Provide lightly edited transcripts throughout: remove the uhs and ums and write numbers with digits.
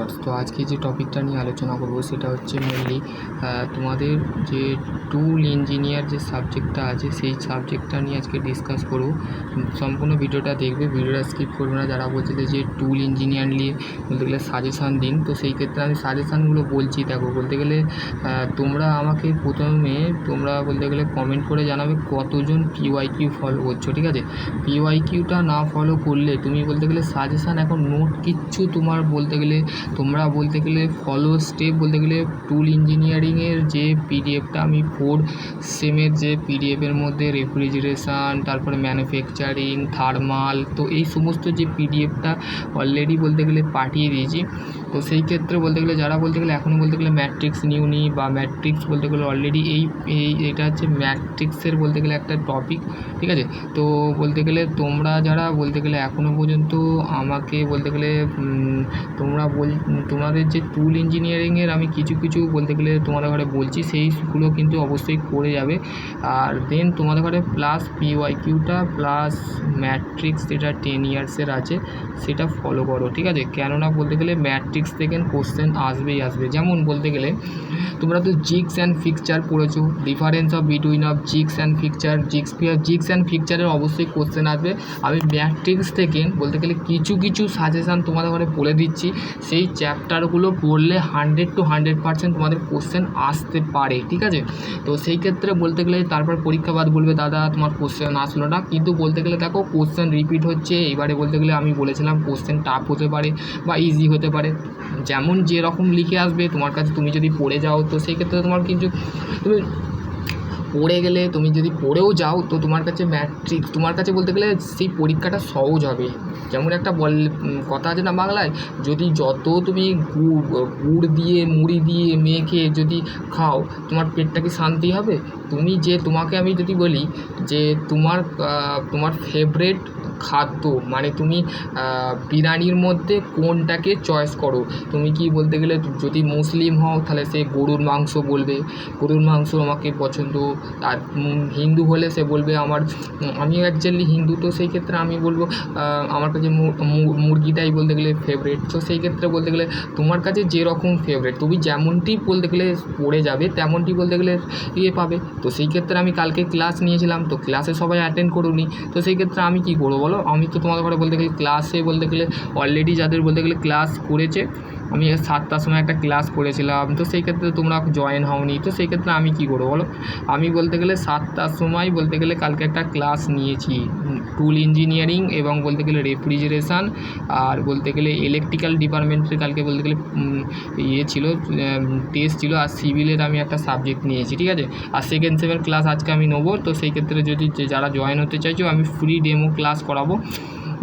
Viewers, তো আজকে যে টপিকটা নিয়ে আলোচনা করব সেটা হচ্ছে মেনলি তোমাদের যে টুল ইঞ্জিনিয়ার যে সাবজেক্টটা আছে সেই সাবজেক্টটা নিয়ে আজকে ডিসকাস করব। সম্পূর্ণ ভিডিওটা দেখবে, ভিডিওটা স্কিপ করবে না। যারা বলছিলে যে টুল ইঞ্জিনিয়ার নিয়ে বলতে গেলে সাজেশান দিন, তো সেই ক্ষেত্রে আমি সাজেশানগুলো বলছি। দেখো, বলতে গেলে তোমরা আমাকে প্রথমে বলতে গেলে কমেন্ট করে জানাবে কতজন পিওয়াইকিউ ফলো করছো, ঠিক আছে? পিওয়াইকিউটা না ফলো করলে তুমি বলতে গেলে সাজেশান এখন নোট কিচ্ছু তোমার তোমরা বলতে গেলে ফলো স্টেপ বলতে গেলে টুল ইঞ্জিনিয়ারিংয়ের যে পিডিএফটা আমি 4 সেমের যে পিডিএফের মধ্যে রেফ্রিজারেশন, তারপরে ম্যানুফ্যাকচারিং, থার্মাল, তো এই সমস্ত যে পিডিএফটা অলরেডি বলতে গেলে পাঠিয়ে দিয়েছি। তো সেই ক্ষেত্রে বলতে গেলে যারা বলতে গেলে এখনও বলতে গেলে ম্যাট্রিক্স নিউনি বা ম্যাট্রিক্স বলতে গেলে অলরেডি এটা হচ্ছে ম্যাট্রিক্সের বলতে গেলে একটা টপিক, ঠিক আছে? তো বলতে গেলে তোমরা যারা বলতে গেলে এখনও পর্যন্ত আমাকে বলতে গেলে তোমাদের যে টুল ইঞ্জিনিয়ারিংয়ের আমি কিছু বলতে গেলে তোমাদের ঘরে বলছি, সেইগুলো কিন্তু অবশ্যই করে যাবে। আর দেন তোমাদের ঘরে প্লাস পিওয়াইকিউটা প্লাস ম্যাট্রিক্স যেটা 10 ইয়ার্সের আছে সেটা ফলো করো, ঠিক আছে? কেননা বলতে গেলে ম্যাট্রিক্স থেকে কোশ্চেন আসবে। যেমন বলতে গেলে তোমরা তো জিগস অ্যান্ড ফিক্সচার পড়েছো, difference between jigs and fixture, jigs and ফিক্সচারের অবশ্যই কোশ্চেন আসবে। আমি ম্যাট্রিক্স থেকে বলতে গেলে কিছু সাজেশান তোমাদের ঘরে বলে দিচ্ছি, সেই চ্যাপ্টারগুলো পড়লে 100 to 100% তোমাদের কোশ্চেন আসতে পারে, ঠিক আছে? তো সেই ক্ষেত্রে বলতে গেলে তারপর পরীক্ষাবাদ বলবে দাদা তোমার কোশ্চেন আসলো না, কিন্তু বলতে গেলে দেখো কোশ্চেন রিপিট হচ্ছে। এবারে বলতে গেলে আমি বলেছিলাম কোশ্চেন টাফ হতে পারে বা ইজি হতে পারে, যেমন যেরকম লিখে আসবে তোমার কাছে, তুমি যদি পড়ে যাও তো সেই ক্ষেত্রে তোমার কিন্তু তুমি পড়ে গেলে, তুমি যদি পড়েও যাও তো তোমার কাছে ম্যাট্রিক্স তোমার কাছে বলতে গেলে সেই পরীক্ষাটা সহজ হবে। যেমন একটা কথা আছে না বাংলায়, যদি যত তুমি গুড় দিয়ে মুড়ি দিয়ে মেখে যদি খাও তোমার পেটটা কি শান্তি হবে? তোমাকে আমি যদি বলি যে তোমার ফেভারিট খাদ্য, মানে তুমি বিরিয়ানির মধ্যে কোনটাকে চয়েস করো? তুমি কি বলতে গেলে যদি মুসলিম হও তাহলে সে গরুর মাংস বলবে, গরুর মাংস আমাকে পছন্দ। আর হিন্দু হলে সে বলবে আমিও অ্যাকচুয়ালি হিন্দু, তো সেই ক্ষেত্রে আমি বলবো আমার কাছে মুরগিটাই বলতে গেলে ফেভারিট। তো সেই ক্ষেত্রে বলতে গেলে তোমার কাছে যেরকম ফেভারিট তুমি যেমনটি বলতে গেলে পড়ে যাবে তেমনটি বলতে গেলে পাবে। তো সেই ক্ষেত্রে আমি কালকে ক্লাস নিয়েছিলাম, তো ক্লাসে সবাই অ্যাটেন্ড করুনি, তো সেই ক্ষেত্রে আমি কী করবো বলো? আমি তো তোমাদের ঘরে বলতে গেলে ক্লাসে বলতে গেলে অলরেডি যাদের বলতে গেলে ক্লাস করেছে, আমি 7টার সময় একটা ক্লাস করেছিলাম, তো সেই ক্ষেত্রে তোমরা জয়েন হওনি, তো সেই ক্ষেত্রে আমি কী করবো বলো? আমি বলতে গেলে 7টার সময় বলতে গেলে কালকে একটা ক্লাস নিয়েছি টুল ইঞ্জিনিয়ারিং এবং বলতে গেলে রেফ্রিজারেশান আর বলতে গেলে ইলেকট্রিক্যাল ডিপার্টমেন্টের কালকে বলতে গেলে ছিল টেস্ট ছিল। আর সিভিলের আমি একটা সাবজেক্ট নিয়েছি, ঠিক আছে? আর সেকেন্ড সেমের ক্লাস আজকে আমি নেবো। তো সেই ক্ষেত্রে যদি যারা জয়েন হতে চাইছো আমি ফ্রি ডেমো ক্লাস করাবো।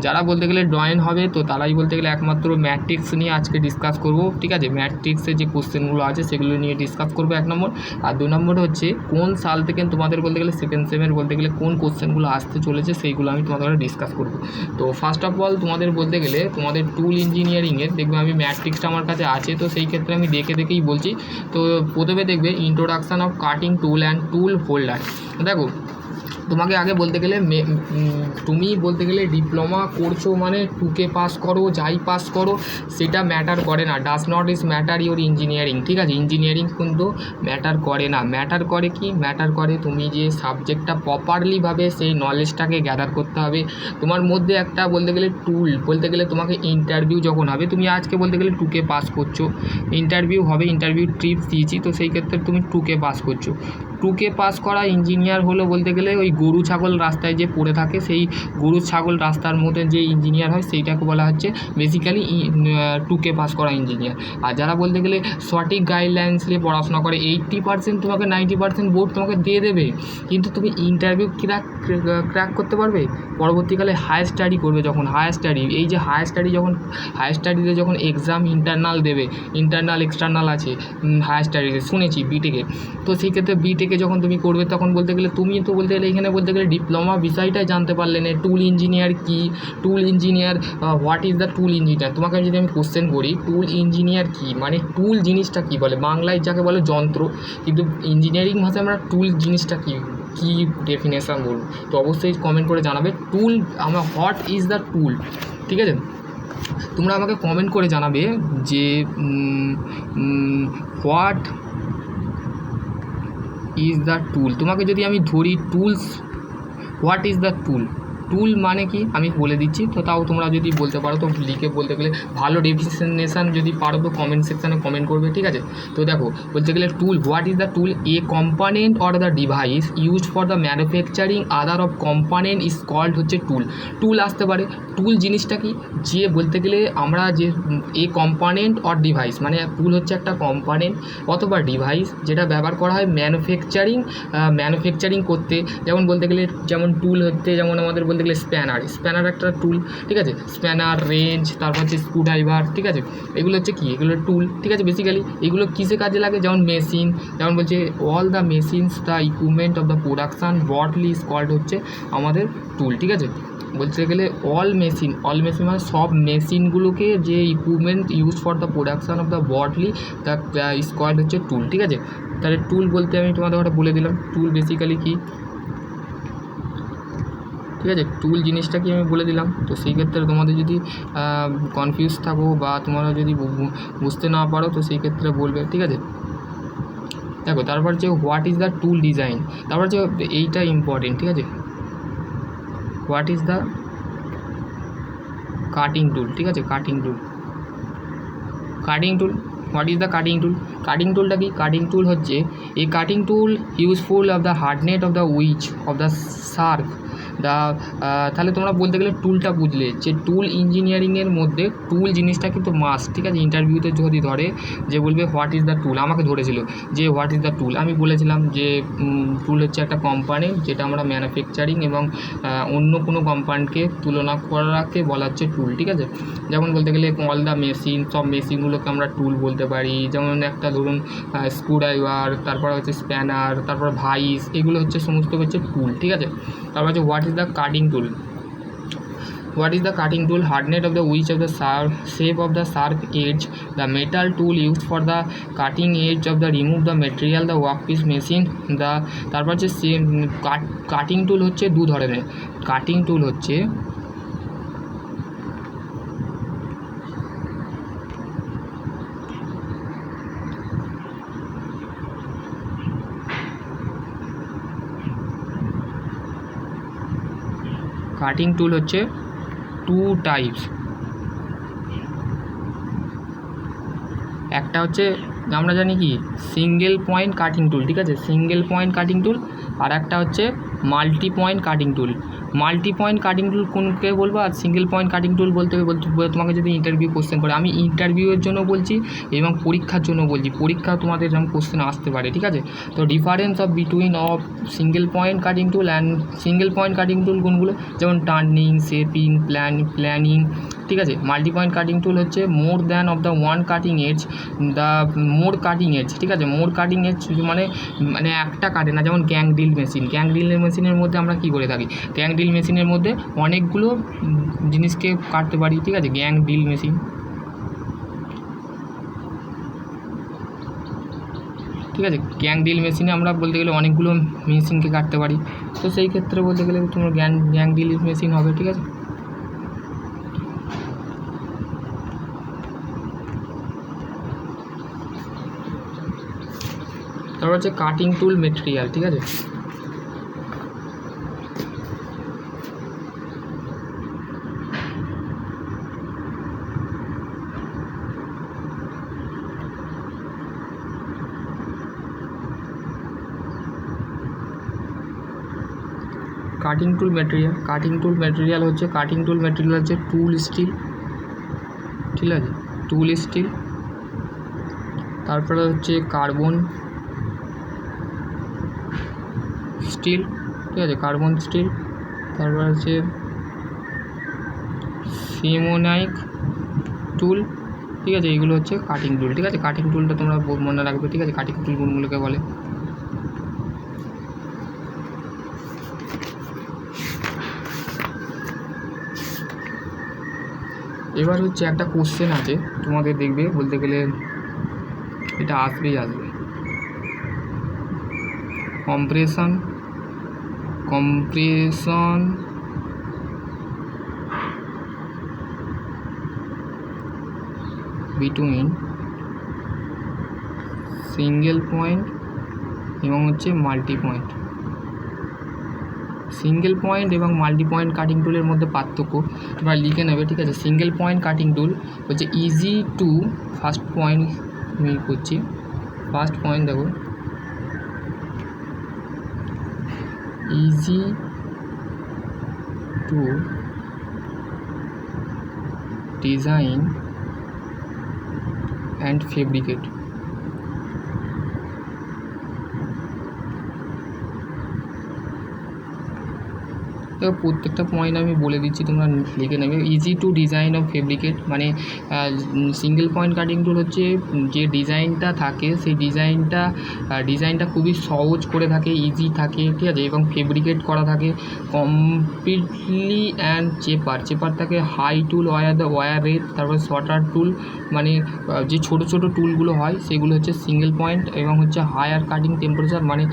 যারা বলতে গেলে জয়েন হবে তো তারাই বলতে গেলে একমাত্র ম্যাট্রিক্স নিয়ে আজকে ডিসকাস করব, ঠিক আছে? ম্যাট্রিক্সের যে কোশ্চেনগুলো আছে সেগুলো নিয়ে ডিসকাস করবো 1 নম্বর। আর 2 নম্বর হচ্ছে কোন সাল থেকে তোমাদের বলতে গেলে সেকেন্ড সেমের বলতে গেলে কোন কোশ্চেনগুলো আসতে চলেছে সেইগুলো আমি তোমাদের ডিসকাস করব। তো ফার্স্ট অফ অল তোমাদের বলতে গেলে তোমাদের টুল ইঞ্জিনিয়ারিংয়ের দেখবে আমি ম্যাট্রিক্সটা আমার কাছে আছে, তো সেই ক্ষেত্রে আমি দেখেই বলছি। তো প্রথমে দেখবে introduction of cutting tool and tool holder. দেখো, তোমাকে আগে বলতে গেলে তুমি বলতে গেলে ডিপ্লোমা করছো মানে 2K পাস করো, যাই পাস করো সেটা ম্যাটার করে না। Does not is matter your engineering, ঠিক আছে? ইঞ্জিনিয়ারিং কিন্তু ম্যাটার করে না। ম্যাটার করে কি? ম্যাটার করে তুমি যে সাবজেক্টটা প্রপারলিভাবে সেই নলেজটাকে গ্যাদার করতে হবে। তোমার মধ্যে একটা বলতে গেলে টুল বলতে গেলে তোমাকে ইন্টারভিউ যখন হবে, তুমি আজকে বলতে গেলে 2K পাস করছো, ইন্টারভিউ হবে, ইন্টারভিউ ট্রিপস দিয়েছি, তো সেই ক্ষেত্রে তুমি 2K পাস করছো। 2K পাস করা ইঞ্জিনিয়ার হলো বলতে গেলে ওই গরু ছাগল রাস্তায় যে পড়ে থাকে সেই গরু ছাগল রাস্তার মধ্যে যে ইঞ্জিনিয়ার হয় সেইটাকে বলা হচ্ছে বেসিক্যালি 2K পাস করা ইঞ্জিনিয়ার। আর যারা বলতে গেলে সঠিক গাইডলাইন্স নিয়ে পড়াশোনা করে 80% তোমাকে 90% বোর্ড তোমাকে দিয়ে দেবে, কিন্তু তুমি ইন্টারভিউ ক্র্যাক করতে পারবে? পরবর্তীকালে হায়ার স্টাডি করবে, যখন হায়ার স্টাডিতে যখন এক্সাম ইন্টারনাল দেবে, ইন্টারনাল এক্সটার্নাল আছে হায়ার স্টাডিতে শুনেছি বিটেকে, তো সেই ক্ষেত্রে বিটেকে যখন তুমি করবে তখন বলতে গেলে তুমি তো বলতে গেলে এখানে বলতে গেলে ডিপ্লোমা বিষয়টাই জানতে পারলে না। টুল ইঞ্জিনিয়ার কি, tool engineer what is the tool engineer. তোমাকে যদি আমি কোশ্চেন করি টুল ইঞ্জিনিয়ার কি, মানে টুল জিনিসটা কী বলে, বাংলায় যাকে বলে যন্ত্র, কিন্তু ইঞ্জিনিয়ারিং ভাষায় আমরা টুল জিনিসটা কী ডেফিনেশান বলবো, তো অবশ্যই কমেন্ট করে জানাবে। টুল হোয়াট ইজ দ্য টুল, ঠিক আছে? তোমরা আমাকে কমেন্ট করে জানাবে যে হোয়াট ইজ দ্য টুল। তোমাকে যদি আমি ধরি tools, what is the tool, tool মানে কি আমি বলে দিচ্ছি, তো তাও তোমরা যদি বলতে পারো তো লিখে বলতে গেলে ভালো ডেফিনেশন যদি পারো তো কমেন্ট সেকশানে কমেন্ট করবে, ঠিক আছে। তো দেখো বলতে গেলে tool, what is the tool, a component or the device used for the manufacturing other of component is called হচ্ছে টুল। টুল আসতে পারে, টুল জিনিসটা কি, যে বলতে গেলে আমরা যে এ কম্পোনেন্ট অর ডিভাইস, মানে টুল হচ্ছে একটা কম্পোনেন্ট অথবা ডিভাইস যেটা ব্যবহার করা হয় ম্যানুফ্যাকচারিং করতে। যেমন বলতে গেলে যেমন টুল হচ্ছে, যেমন আমাদের বলতে গেলে স্প্যানার একটা টুল, ঠিক আছে, স্প্যানার, রেঞ্জ, তারপর হচ্ছে স্ক্রুড্রাইভার, ঠিক আছে, এগুলো হচ্ছে কি, এগুলো টুল, ঠিক আছে। বেসিক্যালি এগুলো কিসে কাজে লাগে, যেমন মেশিন, যেমন বলছে all the machines the equipment of the production broadly is called হচ্ছে আমাদের টুল, ঠিক আছে। বলতে গেলে অল মেশিন মানে সব মেশিনগুলোকে যে equipment use for the production of the broadly the is called হচ্ছে টুল, ঠিক আছে। তাহলে টুল বলতে আমি তোমাদের ওটা বলে দিলাম, টুল বেসিক্যালি কি, ঠিক আছে, টুল জিনিসটা কি আমি বলে দিলাম। তো সেই ক্ষেত্রে তোমাদের যদি কনফিউজ থাকো বা তোমরা যদি বুঝতে না পারো তো সেই ক্ষেত্রে বলবে, ঠিক আছে। দেখো তারপর যে what is the tool design, তারপর যে এইটা ইম্পর্টেন্ট, ঠিক আছে, what is the cutting tool, ঠিক আছে, cutting tool what is the cutting tool, cutting টুলটা কি, কাটিং টুল হচ্ছে এই cutting tool useful of the hardness of the which of the sharp the. তাহলে তোমরা বলতে গেলে টুলটা বুঝলে যে টুল ইঞ্জিনিয়ারিংয়ের মধ্যে টুল জিনিসটা কিন্তু মাস্ট, ঠিক আছে। ইন্টারভিউতে যদি ধরে যে বলবে হোয়াট ইজ দ্য টুল, আমাকে ধরেছিল যে হোয়াট ইজ দ্য টুল, আমি বলেছিলাম যে টুল হচ্ছে একটা কোম্পানি যেটা আমরা ম্যানুফ্যাকচারিং এবং অন্য কোনো কোম্পানিকে তুলনা করাকে বলা হচ্ছে টুল, ঠিক আছে। যেমন বলতে গেলে অল দ্য মেশিন, সব মেশিনগুলোকে আমরা টুল বলতে পারি। যেমন একটা ধরুন স্ক্রুড্রাইভার, তারপর হচ্ছে স্প্যানার, তারপর ভাইস, এগুলো হচ্ছে সমস্ত হচ্ছে টুল, ঠিক আছে। তারপর হচ্ছে what is the cutting tool, what is the cutting tool, hardness of the which of the shape of the sharp edge, the metal tool used for the cutting edge of the remove the material, the workpiece machine, the তারপর হচ্ছে cutting tool হচ্ছে দু ধরনের, cutting tool হচ্ছে cutting tool হচ্ছে two types, একটা হচ্ছে আমরা জানি কি সিঙ্গেল পয়েন্ট কাটিং টুল, ঠিক আছে, সিঙ্গেল পয়েন্ট কাটিং টুল, আর একটা হচ্ছে মাল্টি পয়েন্ট কাটিং টুল। মাল্টি পয়েন্ট কাটিং টুল কোনকে বলবো, আর সিঙ্গেল পয়েন্ট কাটিং টুল বলতে তোমাকে যদি ইন্টারভিউ কোশ্চেন করে, আমি ইন্টারভিউয়ের জন্য বলছি এবং পরীক্ষার জন্য বলছি, পরীক্ষা তোমাদের এরকম কোশ্চেন আসতে পারে, ঠিক আছে। তো difference of between of single point cutting tool and single point cutting tool কোনগুলো, যেমন টার্নিং, শেপিং, প্ল্যানিং, ঠিক আছে। মাল্টি পয়েন্ট কাটিং টুল হচ্ছে more than of the one cutting edge, the more cutting edge, ঠিক আছে। মোর cutting edge মানে একটা কাটে না, যেমন gang drill machine, gang drill মেশিনের মধ্যে আমরা কী করে থাকি, গ্যাং ড্রিল মেশিনের মধ্যে অনেকগুলো জিনিসকে কাটতে পারি, ঠিক আছে, গ্যাং ড্রিল মেশিন, ঠিক আছে। গ্যাং ড্রিল মেশিনে আমরা বলতে গেলে অনেকগুলো মেশিনকে কাটতে পারি, তো সেই ক্ষেত্রে বলতে গেলে তোমার গ্যাং ড্রিল মেশিন হবে, ঠিক আছে। তারপর হচ্ছে কাটিং টুল মেটেরিয়াল, ঠিক আছে। কাটিং টুল মেটেরিয়াল হচ্ছে টুল স্টিল, ঠিক আছে, টুল স্টিল, তারপরে হচ্ছে কার্বন স্টিল, ঠিক আছে, কার্বন স্টিল, তারপর হচ্ছে সিমোনাইক টুল, ঠিক আছে, এইগুলো হচ্ছে কাটিং টুল, ঠিক আছে। কাটিং টুলটা তোমরা মনে রাখবে, ঠিক আছে, কাটিং টুল কোনগুলোকে বলে। এবার হচ্ছে একটা কোশ্চেন আছে তোমাদের, দেখবে বলতে গেলে এটা আসবে কম্প্রেশন বিটুইন সিঙ্গেল পয়েন্ট এবং হচ্ছে মাল্টি পয়েন্ট। সিঙ্গেল পয়েন্ট এবং মাল্টি পয়েন্ট কাটিং টুলের মধ্যে পার্থক্য তোমরা লিখে নেবে, ঠিক আছে। সিঙ্গেল পয়েন্ট কাটিং টুল হচ্ছে ইজি টু, ফার্স্ট পয়েন্ট আমি করছি, ফার্স্ট পয়েন্ট দেখো, easy to design and fabricate. দেখো প্রত্যেকটা পয়েন্ট আমি বলে দিচ্ছি, তোমরা লিখে নেবে। Easy to design of fabricate মানে সিঙ্গেল পয়েন্ট কাটিং টুল হচ্ছে যে ডিজাইনটা থাকে সেই ডিজাইনটা খুবই সহজ করে থাকে, ইজি থাকে, ঠিক আছে, এবং ফেব্রিকেট করা থাকে কমপ্লিটলি। অ্যান্ড চেপার থাকে হাই টুল ওয়ার রেট, তারপর শর্টার টুল মানে যে ছোটো ছোটো টুলগুলো হয় সেগুলো হচ্ছে সিঙ্গেল পয়েন্ট, এবং হচ্ছে হায়ার কাটিং টেম্পারেচার মানে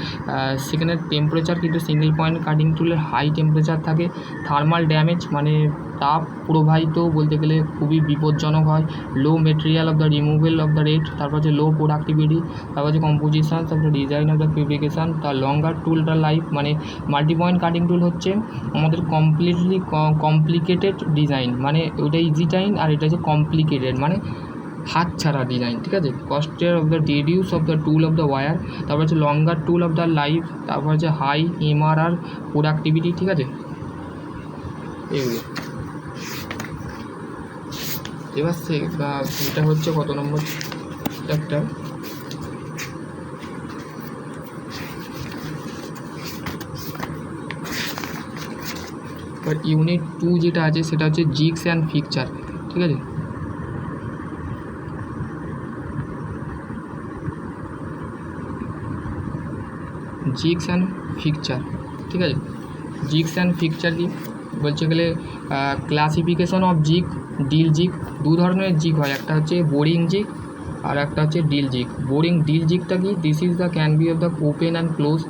সেখানে টেম্পারেচার কিন্তু সিঙ্গেল পয়েন্ট কাটিং টুলের হাই টেম্পারেচার থাকে। থার্মাল ড্যামেজ মানে তাপ প্রবাহিত বলতে গেলে খুবই বিপজ্জনক হয়। Low material of the removal of the rate, তারপর হচ্ছে লো প্রোডাক্টিভিটি, তারপর হচ্ছে composition of the design of the fabrication, তার লঙ্গার টুলটা লাইফ মানে মাল্টি পয়েন্ট কাটিং টুল হচ্ছে আমাদের কমপ্লিটলি কমপ্লিকেটেড ডিজাইন মানে ওইটা ইজি টাইম, আর এটা হচ্ছে কমপ্লিকেটেড মানে হাত ছাড়া ডিজাইন, ঠিক আছে। কস্টের of the reduce of the tool of the wear, তারপর হচ্ছে longer tool of the life, তারপর হচ্ছে হাই এমআরআর প্রোডাক্টিভিটি, ঠিক আছে। এগুলো এবার এটা হচ্ছে কত নম্বর চ্যাপ্টার, এবার ইউনিট 2 যেটা আছে সেটা হচ্ছে জিগস অ্যান্ড ফিকচার, ঠিক আছে। জিগস অ্যান্ড ফিকচার, ঠিক আছে। জিগস অ্যান্ড ফিকচার কি বলতে গেলে ক্লাসিফিকেশন অফ জিগ, ডিল জিগ, দু ধরনের জিগ হয়, একটা হচ্ছে বোরিং জিগ আর একটা হচ্ছে ডিল জিগ। ডিল জিগটা কি, this is the can be of the open and close.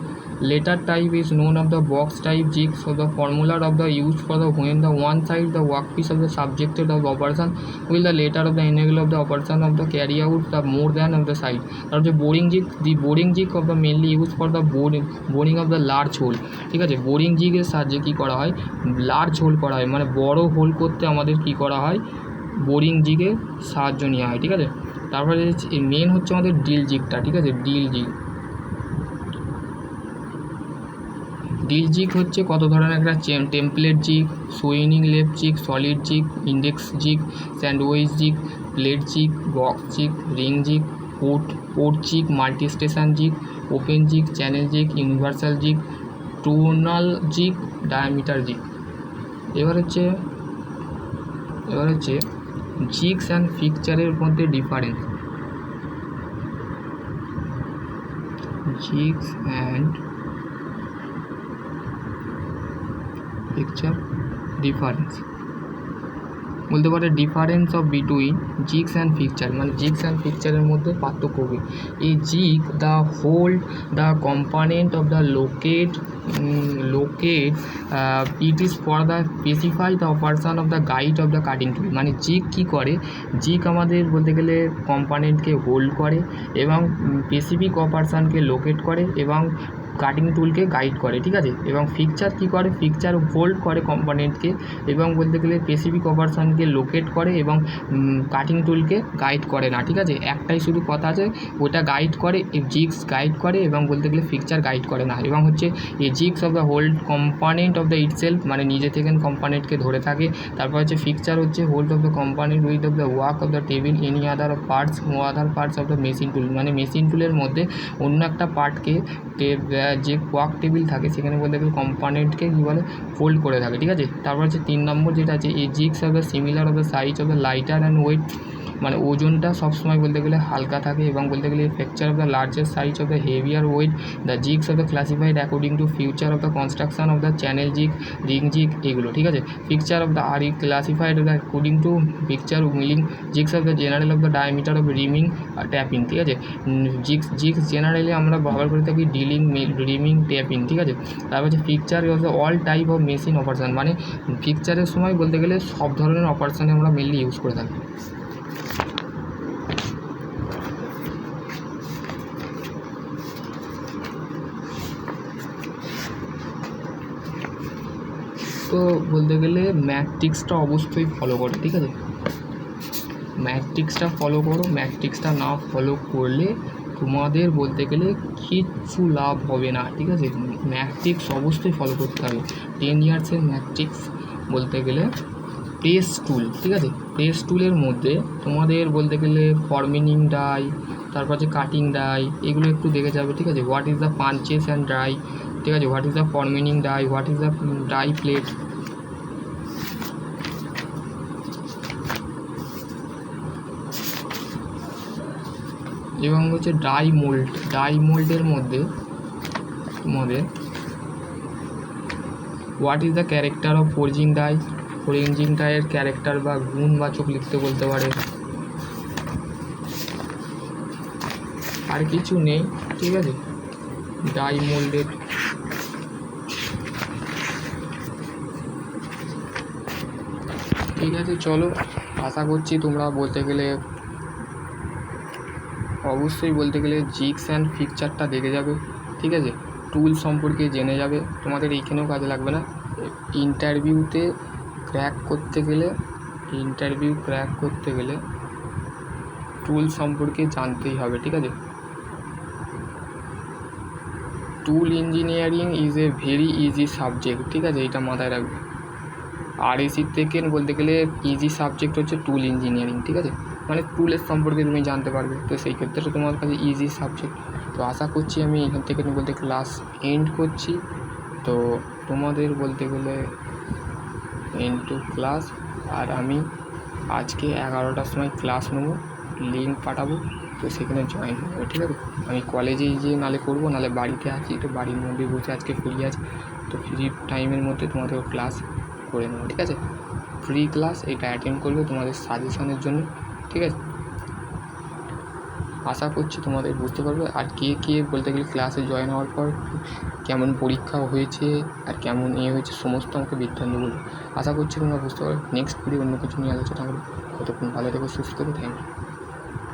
Later type is known of the box type jigs. So the formula of the used for the when the one side the workpiece of the subjected of the operation will the later of the enable of the operation of the carry out the more than of the side. Or the boring jig, the boring jig of the mainly used for the boring of the large hole, ঠিক আছে। Boring জিগের সাহায্যে কী করা হয়, large whole করা হয় মানে বড় whole করতে আমাদের কী করা হয়, বোরিং জিগের সাহায্য নেওয়া হয়, ঠিক আছে। তারপরে মেন হচ্ছে আমাদের ডিল জিগটা, ঠিক আছে। ডিল জিগ হচ্ছে কত ধরনের, একটা টেমপ্লেট জিগ, সুইনিং left jig, solid jig, index jig, sandwich jig, plate jig, box jig, ring jig, port jig, multi station jig, open jig, channel jig, universal jig, tonal jig, diameter jig. এবার হচ্ছে jigs and ফিকচারের মধ্যে difference. Jigs and picture difference বলতে পারে difference of between jigs and picture মানে jigs and পিকচারের মধ্যে পার্থক্য কী। এই jig the hold the component of the locate it is for the specify the operation of the guide of the cutting tool মানে jig কী করে, জিগ আমাদের বলতে গেলে কম্পোনেন্টকে হোল্ড করে এবং স্পেসিফিক অপারেশনকে লোকেট করে এবং কাটিং টুলকে গাইড করে, ঠিক আছে। এবং ফিকচার কী করে, ফিকচার হোল্ড করে কম্পোনেন্টকে এবং বলতে গেলে স্পেসিফিক অপারেশনকে লোকেট করে এবং কাটিং টুলকে গাইড করে না, ঠিক আছে। একটাই শুধু কথা আছে, ওটা গাইড করে, জিগস গাইড করে এবং বলতে গেলে ফিকচার গাইড করে না। এবং হচ্ছে এই jigs of the hold component of the itself মানে নিজে থেকে কম্পোনেন্টকে ধরে থাকে। তারপর হচ্ছে ফিকচার হচ্ছে hold of the component with of the work of the table any other parts of the machine tool মানে মেশিন টুলের মধ্যে অন্য একটা পার্টকে যে ওয়ার্ক টেবিল থাকে সেখানে বলতে গেলে কম্পোনেন্টকে কী বলে ফোল্ড করে থাকে, ঠিক আছে। তারপর হচ্ছে 3 নম্বর যেটা আছে এই jigs of the similar of the size of the lighter and weight মানে ওজনটা সবসময় বলতে গেলে হালকা থাকে এবং বলতে গেলে fracture of the larger size of the heavier weight the jigs of the classified according to future of the construction of the channel jig, ring jig এগুলো, ঠিক আছে। পিকচার অফ দ্য আর classified of the according to picture milling jigs of the general of the diameter of reaming tapping, ঠিক আছে। Jigsaw generally আমরা ব্যবহার করে থাকি ডিলিং, রিমিং, ট্যাপিং, ঠিক আছে। তারপর হচ্ছে picture of the all type of machine operation মানে পিকচারের সময় বলতে গেলে সব ধরনের অপারেশনে আমরা মেনলি ইউজ করে থাকি। তো বলতে গেলে ম্যাট্রিক্সটা অবশ্যই ফলো করো, ঠিক আছে? ম্যাট্রিক্সটা ফলো করো। ম্যাট্রিক্সটা না ফলো করলে তোমাদের বলতে গেলে কিচ্ছু লাভ হবে না, ঠিক আছে? ম্যাট্রিক্স অবশ্যই ফলো করতে হবে। 10 ইয়ার্সের ম্যাট্রিক্স বলতে গেলে প্রেস টুল, ঠিক আছে? প্রেস টুলের মধ্যে তোমাদের বলতে গেলে ফরমিনিং ডাই, তারপর যে কাটিং ডাই, এগুলো একটু দেখে যাবে, ঠিক আছে? What is the punches and die, ঠিক আছে? What is the forming die, what is the die plate, এবং হচ্ছে ডাই মোল্ড। ডাই মোল্ডের মধ্যে তোমাদের what is the character of forging die, forging ডাইয়ের ক্যারেক্টার বা গুণবাচক লিখতে বলতে পারে, আর কিছু নেই, ঠিক আছে? Die moulded. ঠিক আছে, চলো, আশা করছি তোমরা বলতে গেলে অবশ্যই বলতে গেলে জিগস অ্যান্ড ফিকচারটা দেখে যাবে, ঠিক আছে? টুল সম্পর্কে জেনে যাবে, তোমাদের এইখানেও কাজে লাগবে না। ইন্টারভিউ ক্র্যাক করতে গেলে টুল সম্পর্কে জানতেই হবে, ঠিক আছে? Tool engineering is a very easy subject, ঠিক আছে? এটা মাথায় রাখবে। আরএসির থেকে বলতে গেলে ইজি সাবজেক্ট হচ্ছে টুল ইঞ্জিনিয়ারিং, ঠিক আছে? মানে টুলের সম্পর্কে তুমি জানতে পারবে, তো সেই ক্ষেত্রে তোমার কাছে ইজি সাবজেক্ট। তো আশা করছি আমি এখান থেকে বলতে ক্লাস এন্ড করছি। তো তোমাদের বলতে গেলে এন্ড টু ক্লাস, আর আমি আজকে 11টার সময় ক্লাস নেবো, লিঙ্ক পাঠাবো, তো সেখানে জয়েন হবে, ঠিক আছে? আমি কলেজেই যে নালে করবো, নালে বাড়িতে আছি, তো বাড়ির মধ্যে বসে আজকে ফ্রি আছে, তো ফ্রি টাইমের মধ্যে তোমাদের ক্লাস করে নেবো, ঠিক আছে? ফ্রি ক্লাস এটা অ্যাটেন্ড করবে তোমাদের সাজেশনের জন্য, ঠিক আছে? আশা করছি তোমাদের বুঝতে পারবে। আর কে বলতে গেলে ক্লাসে জয়েন হওয়ার পর কেমন পরীক্ষা হয়েছে আর কেমন হয়েছে সমস্ত আমাকে বৃত্তান্ত বলবে। আশা করছি তোমরা বুঝতে পারবে। নেক্সট ভিডিও অন্য কিছু নিয়ে আলোচনা করবো। ততক্ষণ ভালো থেকো, সুস্থ থেকো, থ্যাংক ইউ।